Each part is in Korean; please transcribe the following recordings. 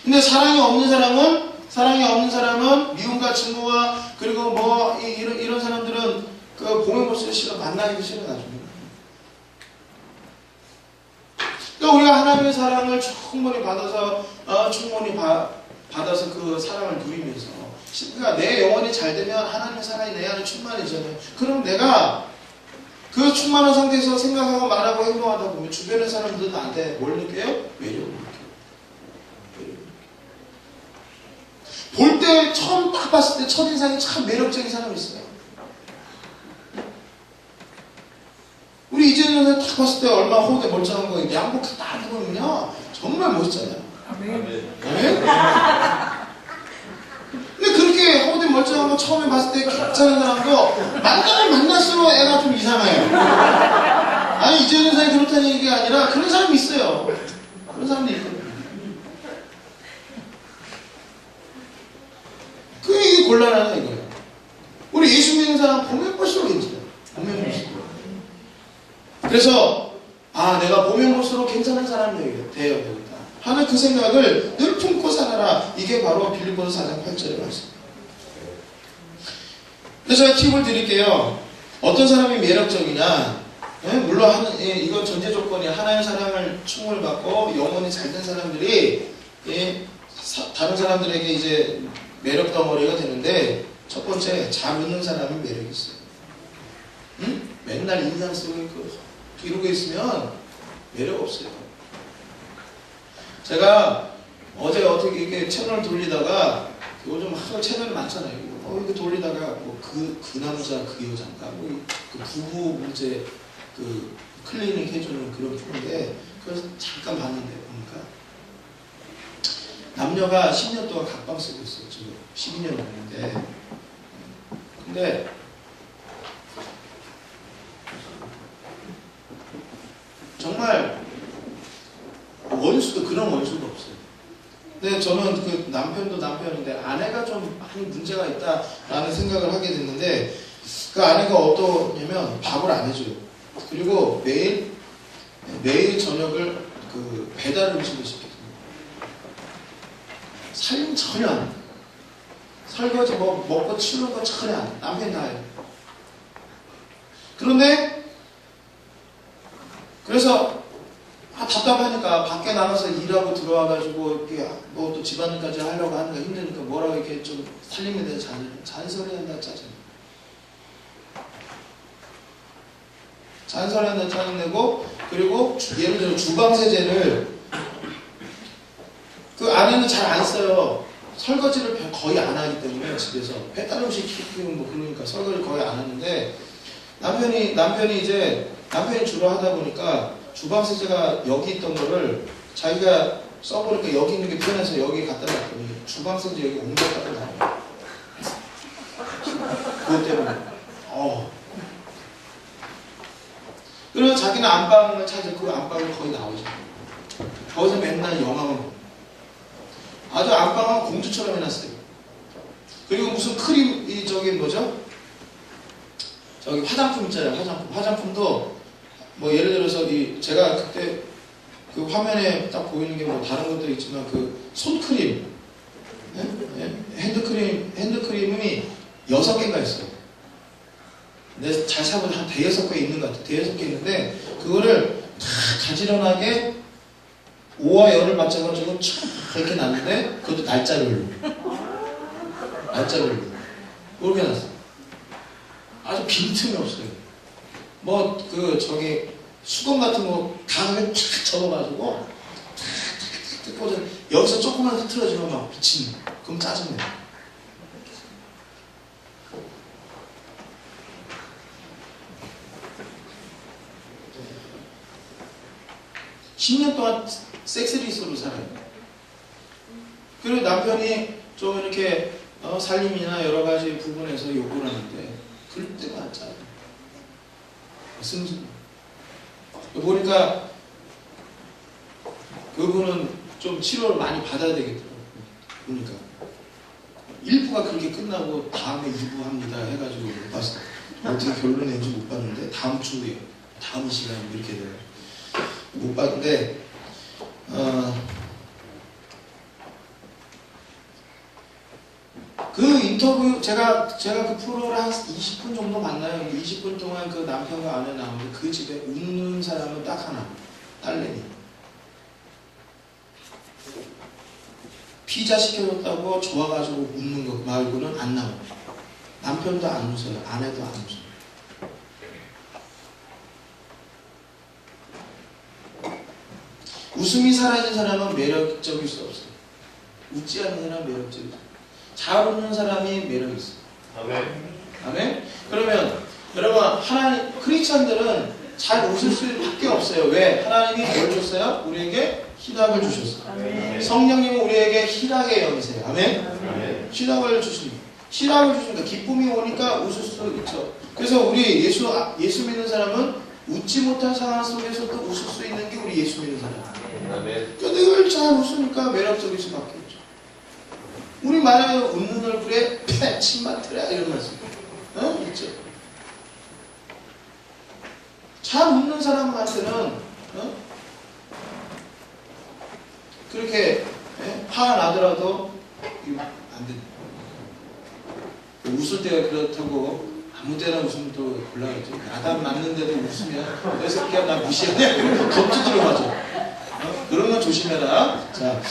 근데 사랑이 없는 사람은 미움과 증오와 그리고 뭐 이런 사람들은 그 보면 볼수록 싫어, 만나기도 싫어 나중에. 그러니까 우리가 하나님의 사랑을 충분히 받아서 받아서 그 사랑을 누리면서, 그러니까 내 영혼이 잘 되면 하나님의 사랑이 내 안에 충만해지잖아요. 그럼 내가 그 충만한 상태에서 생각하고 말하고 행동하다 보면 주변의 사람들은 나한테 뭘 느껴요? 매력을 느껴요. 볼 때 처음 딱 봤을 때 첫인상이 참 매력적인 사람이 있어요. 우리 이재현 선생 딱 봤을 때 얼마나 호흡에 멀쩡한 거, 양복 딱 입으면요 정말 멋있잖아요. 네? 근데 그렇게 호흡에 멀쩡한 거 처음에 봤을 때 괜찮은 사람도 만날수록 애가 좀 이상해요. 아니 이재현 선생이 그렇다는 얘기가 아니라 그런 사람이 있어요. 그런 사람도 있거든요. 이게 곤란하다 이거예요. 우리 예수 믿는 사람 보면 볼수록 괜찮아요. 보면 볼수록. 그래서 내가 보면 볼수록 괜찮은 사람이 되어야 되겠다 하는 그 생각을 늘 품고 살아라. 이게 바로 빌립보서 4장 8절의 말씀입니다. 그래서 제가 팁을 드릴게요. 어떤 사람이 매력적이냐, 물론 이건 전제 조건이 하나님의 사랑을 충분히 받고 영혼이 잘된 사람들이 다른 사람들에게 이제 매력 덩어리가 되는데, 첫 번째, 잘 웃는 사람이 매력이 있어요. 응? 맨날 인상 쓰고 이러고 있으면 매력 없어요. 제가 어제 어떻게 이렇게 채널을 돌리다가, 요즘 하도 채널이 많잖아요. 이렇게 돌리다가 그 남자 그 여자인가 그 부부 문제 클리닉 해주는 그런 프로인데, 그래서 잠깐 봤는데 보니까 남녀가 10년 동안 각방 쓰고 있어요. 지금 12년 넘는데. 근데 정말 그런 원수도 없어요. 근데 저는 그 남편도 남편인데 아내가 좀 많이 문제가 있다라는 생각을 하게 됐는데, 그 아내가 어떠냐면 밥을 안 해줘요. 그리고 매일 저녁을 그 배달 음식을 시켜요. 살림 전혀 안 해. 설거지 먹고 치우는 거 전혀 안 해. 남편이 다 해요. 그런데 그래서 답답하니까 밖에 나가서 일하고 들어와가지고 이렇게 뭐 또 집안일까지 하려고 하니까 힘드니까 뭐라고 이렇게 좀 살림에 대해서 잔소리한다 짜증. 잔소리한다 짜증내고, 그리고 예를 들어 주방 세제를 그 아내는 잘 안 써요. 설거지를 거의 안 하기 때문에 집에서 배달 음식 시키고 뭐 그러니까 설거지를 거의 안 하는데, 남편이 주로 하다 보니까 주방 세제가 여기 있던 거를 자기가 써보니까 여기 있는 게 편해서 여기 갖다 놨더니 주방 세제 여기 옮겼다가 나와요. 그것 때문에. 그래서 자기는 안방을 찾아 그 안방을 거의 나오죠. 거기서 맨날 영화만 보고. 아주 안방은 공주처럼 해놨어요. 그리고 무슨 크림, 저기 화장품 있잖아요. 화장품도 뭐 예를 들어서 제가 그때 그 화면에 딱 보이는 게 뭐 다른 것들이 있지만 그 손크림, 핸드크림이 6개가 있어요. 근데 잘 사보면 한 5-6개 있는 것 같아요. 5-6개 있는데 그거를 다 가지런하게 오와 열을 맞춰가지고 촥 이렇게 놨는데, 그것도 날짜를 그렇게 놨어요. 아주 빈틈이 없어요. 수건 같은 거 강하게 쫙 접어가지고 탁탁탁 꽂아. 여기서 조금만 흐트러지면 막 미친. 그럼 짜증내요. (10년) 동안 섹스리스로 살아요. 그리고 남편이 좀 이렇게 살림이나 여러 가지 부분에서 요구를 하는데 그럴 때가 안 짜요. 무슨 보니까 그분은 좀 치료를 많이 받아야 되겠더라고요. 보니까 1부가 그렇게 끝나고 다음에 2부 합니다 해가지고 못 봤어요. 어떻게 결론 낸지 못 봤는데 다음 주에 다음 시간에 이렇게 돼요. 못 봤는데 인터뷰 제가 그 프로를 한 20분 정도 봤나요? 20분 동안 그 남편과 아내 나오는데 그 집에 웃는 사람은 딱 하나, 딸내미. 피자 시켜줬다고 좋아가지고 웃는 것 말고는 안 나와요. 남편도 안 웃어요. 아내도 안 웃어요. 웃음이 사라진 사람은 매력적일 수 없어요. 웃지 않는 사람은 매력적이죠. 잘 웃는 사람이 매력이 있어요. 아멘. 아멘? 그러면 여러분 하나님 크리스찬들은 잘 웃을 수밖에 없어요. 왜? 하나님이 뭘 줬어요? 우리에게 희락을 주셨어요. 아멘. 성령님은 우리에게 희락의 영이세요. 아멘? 아멘. 희락을 주십니다. 희락을 주십니다. 기쁨이 오니까 웃을 수 있죠. 그래서 우리 예수 믿는 사람은 웃지 못한 상황 속에서도 웃을 수 있는 게 우리 예수 믿는 사람. 아멘. 그러니까 늘 잘 웃으니까 매력적일 수밖에 없죠. 우리 말하면 웃는 얼굴에 침 맡으라 이런 말씀. 있죠. 잘 웃는 사람한테는 그렇게 화가 나더라도 이거 안 된다. 웃을 때가 그렇다고 아무 때나 웃으면 또 곤란하죠. 야단 맞는데도 웃으면 내 새끼야 나 무시하냐 이러면 더 두드려 맞아. 그런 건 조심해라. 자,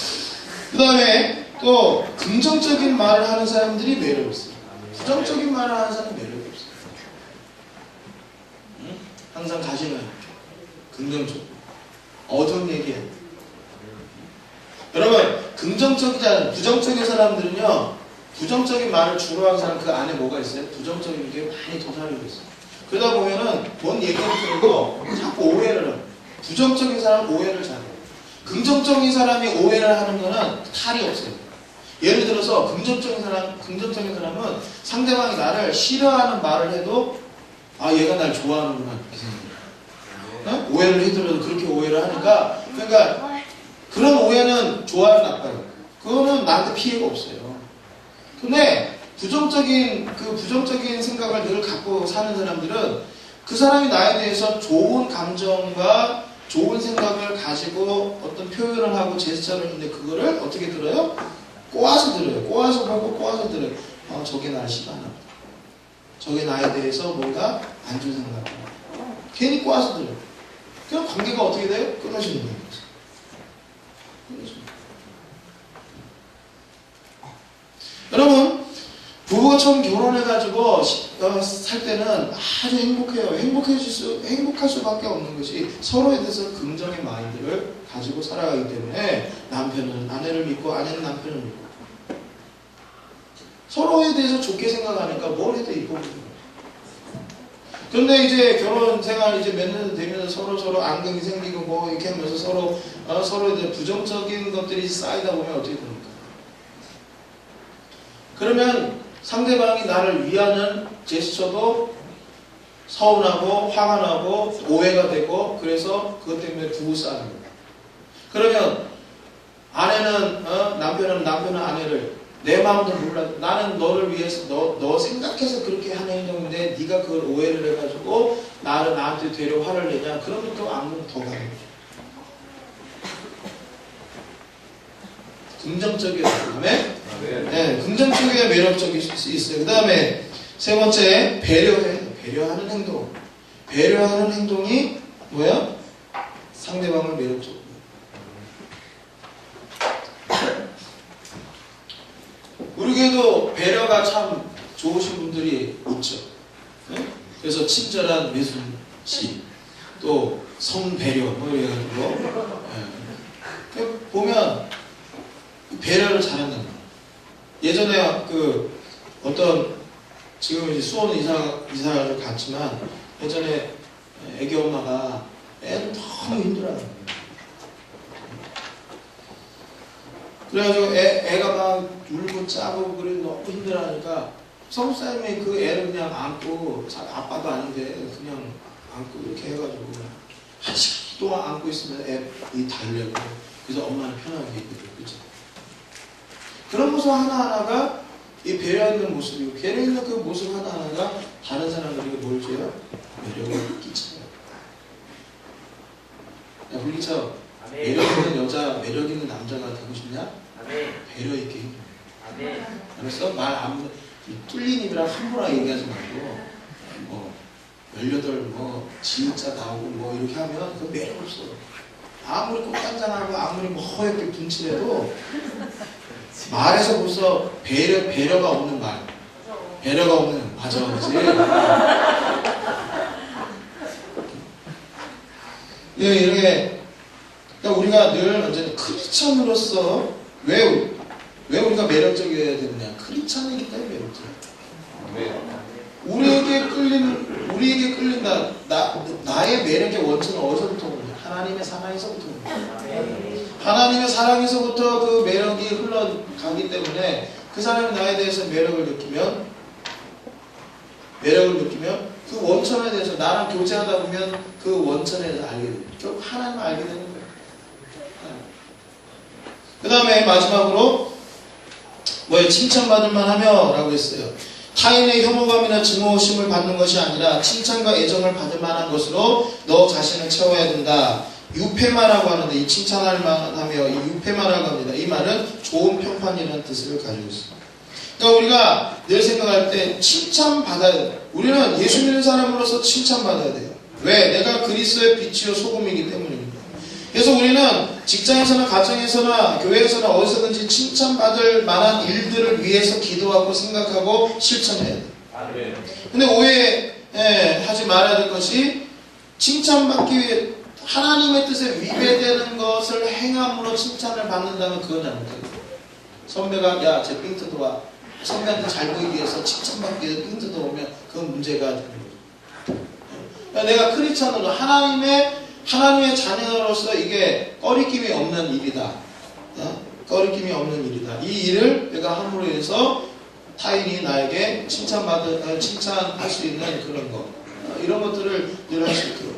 그 다음에 또 긍정적인 말을 하는 사람들이 매력이 있어요. 부정적인 말을 하는 사람은 매력이 없어요. 항상 가시는 긍정적으로 어두운 얘기야. 여러분 긍정적이지 않은 부정적인 사람들은요, 부정적인 말을 주로 하는 사람 그 안에 뭐가 있어요? 부정적인 게 많이 도사리고 있어요. 그러다 보면은 뭔 얘기를 들고 자꾸 오해를 해요. 부정적인 사람은 오해를 잘해요. 긍정적인 사람이 오해를 하는 거는 탈이 없어요. 예를 들어서 긍정적인 사람은 상대방이 나를 싫어하는 말을 해도 아 얘가 날 좋아하는구나 이렇게 생각해요. 오해를 해더라도 그렇게 오해를 하니까 그러니까 그런 오해는 좋아요 나빠요. 그거는 나한테 피해가 없어요. 근데 부정적인 생각을 늘 갖고 사는 사람들은 그 사람이 나에 대해서 좋은 감정과 좋은 생각을 가지고 어떤 표현을 하고 제스처를 하는데 그거를 어떻게 들어요? 꼬아서 들어요. 꼬아서 보고 꼬아서 들어요. 저게 날 싫어하나 보다. 저게 나에 대해서 뭔가 안 좋은 생각을 하고 괜히 꼬아서 들어요. 그럼 관계가 어떻게 돼요? 끊어지는 거예요. 여러분 부부가 처음 결혼해가지고 살 때는 아주 행복해요. 행복할 수밖에 없는 것이 서로에 대해서 긍정의 마인드를 가지고 살아가기 때문에 남편은 아내를 믿고 아내는 남편을 믿고 서로에 대해서 좋게 생각하니까 뭘 해도 이뻐 보이는 거예요. 그런데 이제 결혼 생활 이제 몇 년 되면서 서로 앙금이 생기고 뭐 이렇게 하면서 서로에 대해 부정적인 것들이 쌓이다 보면 어떻게 됩니까? 그러면 상대방이 나를 위하는 제스처도 서운하고 화가 나고 오해가 되고 그래서 그것 때문에 부부 싸움이 거예요. 그러면 남편은 아내를 내 마음도 몰라. 나는 너를 위해서 너 생각해서 그렇게 하는 행동인데 네가 그걸 오해를 해가지고 나한테 되려 화를 내냐? 그러면 또 앙금 더 가는 거죠. 긍정적이어야 다음에 네, 긍정적이어야 매력적일 수 있어요. 그 다음에 세 번째 배려하는 행동. 배려하는 행동이 뭐야? 상대방을 매력적으로. 우리 교회도 배려가 참 좋으신 분들이 있죠. 네? 그래서 친절한 매순씨, 또 성배려 뭐 이래가지고 네. 보면 배려를 잘한다는 거예요. 예전에 지금 이제 수원 이사를 갔지만 예전에 애기 엄마가 애를 너무 힘들어하는 거예요. 그래가지고 애가 막 울고 짜고 그래 너무 힘들어하니까 성사님이 그 애를 그냥 안고 아빠도 아닌데 그냥 안고 이렇게 해가지고 한 시간 동안 안고 있으면 애이 달래고 그래서 엄마는 편하게 있거든요. 그렇죠? 그런 모습 하나하나가 이 배려하는 모습이고 배려 있는 그 모습 하나하나가 다른 사람들에게 뭘 줘요? 매력을 끼쳐요. 야 불리쳐 매력 있는 여자, 매력 있는 남자가 되고 싶냐? 배려 있게. 알았어? 뚫린 입이랑 함부로 얘기하지 말고 18 지읒자 나오고 이렇게 하면 그 매력 없어. 아무리 꽃단장하고 아무리 허옇게 분칠해도 말에서 벌써 배려가 없는 말. 배려가 없는 맞아, 그렇지? 예, 이렇게 그러니까 우리가 늘 언제나 크리스찬으로서 왜 우리가 매력적이어야 되느냐? 크리스찬이기 때문에 매력적이야. 우리에게 끌린다. 나의 매력의 원천은 어디서부터 오느냐? 하나님의 사랑에서부터 오느냐? 하나님의 사랑에서부터 그 매력이 흘러가기 때문에 그 사람이 나에 대해서 매력을 느끼면 그 원천에 대해서 나랑 교제하다 보면 그 원천에 대해서 알게 돼요. 결국 하나님을 알게 되는 거예요. 그 다음에 마지막으로 칭찬받을 만하며 라고 했어요. 타인의 혐오감이나 증오심을 받는 것이 아니라 칭찬과 애정을 받을 만한 것으로 너 자신을 채워야 된다. 유페마라고 하는데 이 칭찬할 만하며 이 유페마라고 합니다. 이 말은 좋은 평판이라는 뜻을 가지고 있습니다. 그러니까 우리가 늘 생각할 때 칭찬받아야 돼요. 우리는 예수 믿는 사람으로서 칭찬받아야 돼요. 왜? 내가 그리스도의 빛이요 소금이기 때문입니다. 그래서 우리는 직장에서나 가정에서나 교회에서나 어디서든지 칭찬받을 만한 일들을 위해서 기도하고 생각하고 실천해야 돼요. 근데 오해하지 말아야 될 것이 칭찬받기 위해 하나님의 뜻에 위배되는 것을 행함으로 칭찬을 받는다면 그건 잘못해요. 선배가 야, 제 삥 뜯어와. 선배한테 잘 보이기 위해서 칭찬받기 위해서 삥 뜯어오면 그건 문제가 되는 거죠. 그러니까 내가 크리스찬으로 하나님의 자녀로서 이게 꺼리낌이 없는 일이다. 꺼리낌이 없는 일이다. 이 일을 내가 함으로 해서 타인이 나에게 칭찬할 수 있는 그런 것. 이런 것들을 늘 할 수 있도록.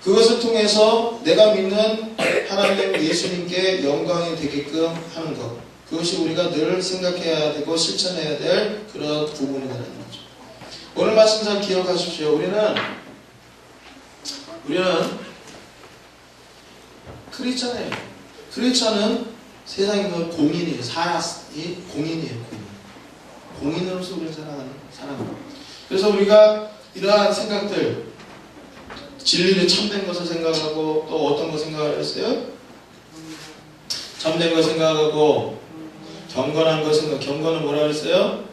그것을 통해서 내가 믿는 하나님 예수님께 영광이 되게끔 하는 것. 그것이 우리가 늘 생각해야 되고 실천해야 될 그런 부분이라는 거죠. 오늘 말씀 잘 기억하십시오. 우리는 크리스찬이에요. 크리스찬은 세상에 공인이에요. 공인이에요. 공인으로서 우리를 사랑하는 사람입니다. 그래서 우리가 이러한 생각들, 진리를 참된 것을 생각하고 또 어떤 거 생각을 했어요? 참된 거 생각하고 경건한 거 생각. 경건은 뭐라 그랬어요?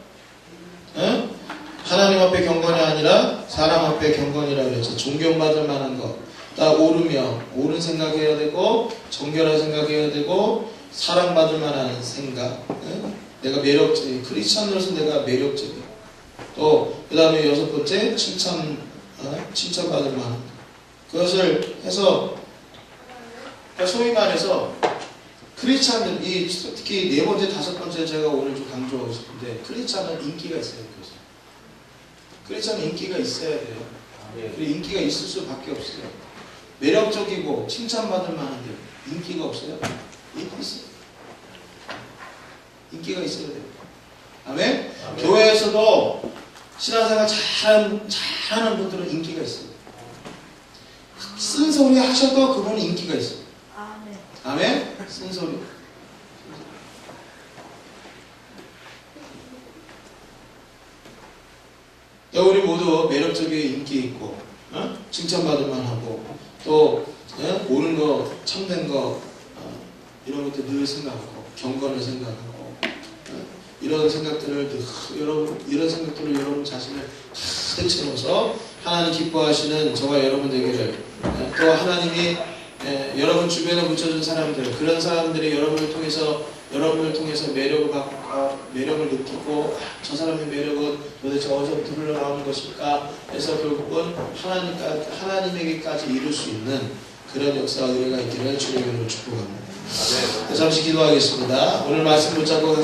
하나님 앞에 경건이 아니라 사람 앞에 경건이라 그랬죠. 존경받을 만한 것. 딱 옳은 생각해야 되고 정결한 생각해야 되고 사랑받을 만한 생각. 내가 매력적인 크리스찬으로서 내가 매력적이야. 또 그 다음에 6번째 칭찬받을 만한 그것을 해서 소위 말해서 크리스찬은 특히 4번째, 5번째 제가 오늘 좀 강조하고 싶은데 크리스찬은 인기가 있어요. 크리스찬은 인기가 있어야 돼요. 그리고 인기가 있을 수밖에 없어요. 매력적이고 칭찬받을 만한데 인기가 없어요? 인기 있어요. 인기가 있어야 돼요. 아멘? 교회에서도 신앙생활 잘하는 분들은 인기가 있어요. 쓴소리 하셔도 그분은 인기가 있어요. 아멘? 쓴소리. 우리 모두 매력적인 인기 있고 칭찬받을 만하고 또 옳은 거, 참된 거 이런 것들 늘 생각하고 경건을 생각하고 이런 생각들을 여러분 자신을 가득 채워서 하나님 기뻐하시는 저와 여러분 되기를 또 하나님이 여러분 주변에 붙여준 사람들 그런 사람들이 여러분을 통해서 매력을 느끼고 저 사람의 매력은 도대체 어디서부터 흘러나오는 것일까 해서 결국은 하나님에게까지 이룰 수 있는 그런 역사와 은혜가 있기를 주님으로 축복합니다. 잠시 기도하겠습니다. 오늘 말씀 붙잡고